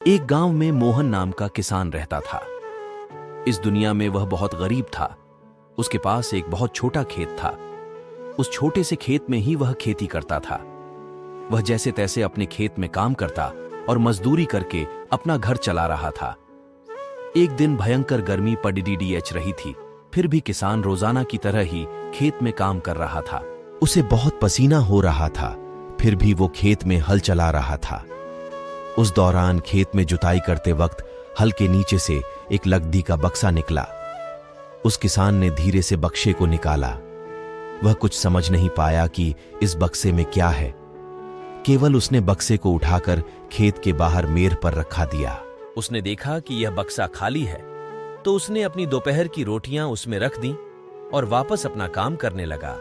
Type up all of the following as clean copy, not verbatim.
एक गांव में मोहन नाम का किसान रहता था। इस दुनिया में वह बहुत गरीब था। उसके पास एक बहुत छोटा खेत था। उस छोटे से खेत में ही वह खेती करता था। वह जैसे तैसे अपने खेत में काम करता और मजदूरी करके अपना घर चला रहा था। एक दिन भयंकर गर्मी पड़ीडीएच रही थी, फिर भी किसान रोजाना की तरह ही खेत में काम कर रहा था। उसे बहुत पसीना हो रहा था, फिर भी वो खेत में हल चला रहा था। उस दौरान खेत में जुताई करते वक्त हल के नीचे से एक लकड़ी का बक्सा निकला। उस किसान ने धीरे से बक्से को निकाला। वह कुछ समझ नहीं पाया कि इस बक्से में क्या है। केवल उसने बक्से को उठाकर खेत के बाहर मेड़ पर रखा दिया। उसने देखा कि यह बक्सा खाली है, तो उसने अपनी दोपहर की रोटियां उसमें रख दी और वापस अपना काम करने लगा।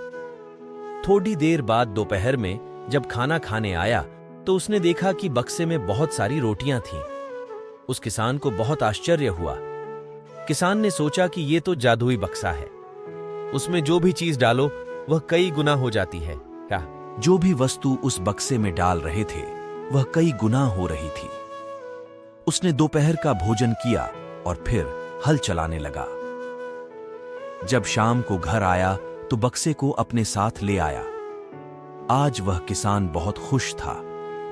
थोड़ी देर बाद दोपहर में जब खाना खाने आया तो उसने देखा कि बक्से में बहुत सारी रोटियां थीं। उस किसान को बहुत आश्चर्य हुआ। किसान ने सोचा कि यह तो जादुई बक्सा है, उसमें जो भी चीज डालो वह कई गुना हो जाती है। क्या जो भी वस्तु उस बक्से में डाल रहे थे वह कई गुना हो रही थी। उसने दोपहर का भोजन किया और फिर हल चलाने लगा। जब शाम को घर आया तो बक्से को अपने साथ ले आया। आज वह किसान बहुत खुश था,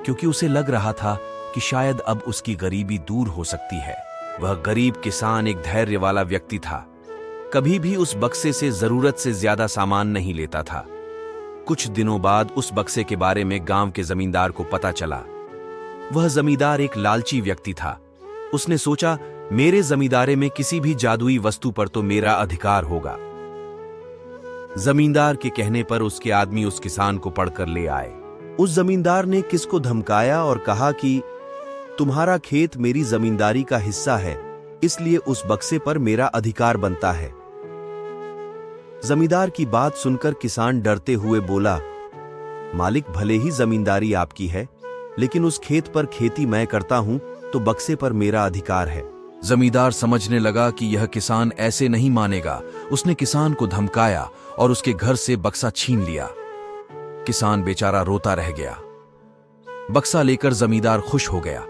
क्योंकि उसे लग रहा था कि शायद अब उसकी गरीबी दूर हो सकती है। वह गरीब किसान एक धैर्य वाला व्यक्ति था। कभी भी उस बक्से से जरूरत से ज्यादा सामान नहीं लेता था। कुछ दिनों बाद उस बक्से के बारे में गांव के जमींदार को पता चला। वह जमींदार एक लालची व्यक्ति था। उसने सोचा, मेरे जमींदारे में किसी भी जादुई वस्तु पर तो मेरा अधिकार होगा। जमींदार के कहने पर उसके आदमी उस किसान को पकड़ कर ले आए। उस जमींदार ने किसको धमकाया और कहा कि तुम्हारा खेत मेरी जमींदारी का हिस्सा है, इसलिए उस बक्से पर मेरा अधिकार बनता है। जमींदार की बात सुनकर किसान डरते हुए बोला, मालिक भले ही जमींदारी आपकी है, लेकिन उस खेत पर खेती मैं करता हूं तो बक्से पर मेरा अधिकार है। जमींदार समझने लगा कि यह किसान ऐसे नहीं मानेगा। उसने किसान को धमकाया और उसके घर से बक्सा छीन लिया। किसान बेचारा रोता रह गया। बक्सा लेकर जमींदार खुश हो गया।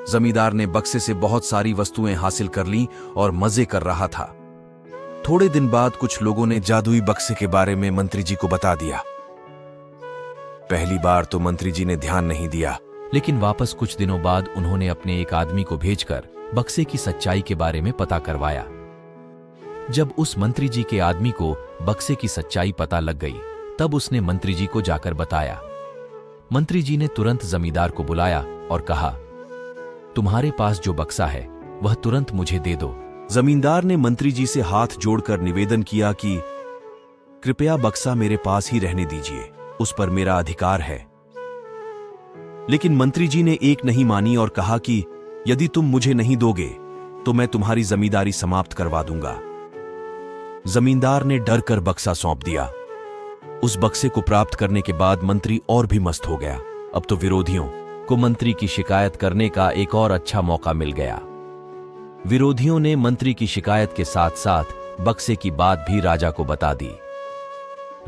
जमींदार ने बक्से से बहुत सारी वस्तुएं हासिल कर लीं और मजे कर रहा था। थोड़े दिन बाद कुछ लोगों ने जादुई बक्से के बारे में मंत्री जी को बता दिया। पहली बार तो मंत्री जी ने ध्यान नहीं दिया, लेकिन वापस कुछ दिनों बाद उन्होंने अपने एक आदमी को भेजकर बक्से की सच्चाई के बारे में पता करवाया। जब उस मंत्री जी के आदमी को बक्से की सच्चाई पता लग गई, तब उसने मंत्री जी को जाकर बताया। मंत्री जी ने तुरंत जमींदार को बुलाया और कहा, तुम्हारे पास जो बक्सा है वह तुरंत मुझे दे दो। जमींदार ने मंत्री जी से हाथ जोड़कर निवेदन किया कि कृपया बक्सा मेरे पास ही रहने दीजिए, उस पर मेरा अधिकार है। लेकिन मंत्री जी ने एक नहीं मानी और कहा कि यदि तुम मुझे नहीं दोगे तो मैं तुम्हारी जमींदारी समाप्त करवा दूंगा। जमींदार ने डर कर बक्सा सौंप दिया। उस बक्से को प्राप्त करने के बाद मंत्री और भी मस्त हो गया। अब तो विरोधियों को मंत्री की शिकायत करने का एक और अच्छा मौका मिल गया। विरोधियों ने मंत्री की शिकायत के साथ साथ बक्से की बात भी राजा को बता दी।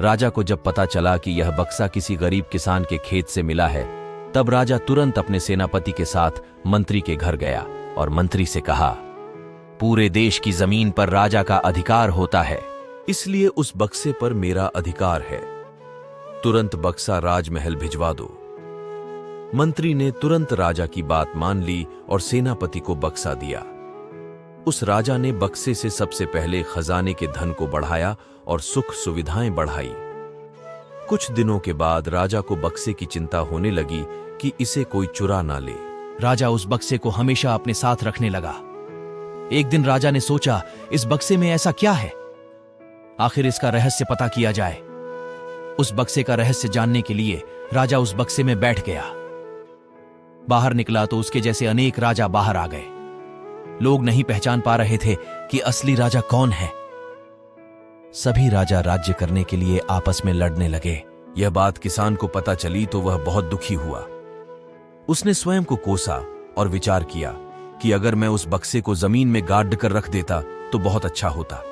राजा को जब पता चला कि यह बक्सा किसी गरीब किसान के खेत से मिला है, तब राजा तुरंत अपने सेनापति के साथ मंत्री के घर गया और मंत्री से कहा, पूरे देश की जमीन पर राजा का अधिकार होता है, इसलिए उस बक्से पर मेरा अधिकार है। तुरंत बक्सा राजमहल भिजवा दो। मंत्री ने तुरंत राजा की बात मान ली और सेनापति को बक्सा दिया। उस राजा ने बक्से से सबसे पहले खजाने के धन को बढ़ाया और सुख सुविधाएं बढ़ाई। कुछ दिनों के बाद राजा को बक्से की चिंता होने लगी कि इसे कोई चुरा ना ले। राजा उस बक्से को हमेशा अपने साथ रखने लगा। एक दिन राजा ने सोचा, इस बक्से में ऐसा क्या है, आखिर इसका रहस्य पता किया जाए। उस बक्से का रहस्य जानने के लिए राजा उस बक्से में बैठ गया। बाहर निकला तो उसके जैसे अनेक राजा बाहर आ गए। लोग नहीं पहचान पा रहे थे कि असली राजा कौन है। सभी राजा राज्य करने के लिए आपस में लड़ने लगे। यह बात किसान को पता चली तो वह बहुत दुखी हुआ। उसने स्वयं को कोसा और विचार किया कि अगर मैं उस बक्से को जमीन में गाड़ कर रख देता तो बहुत अच्छा होता।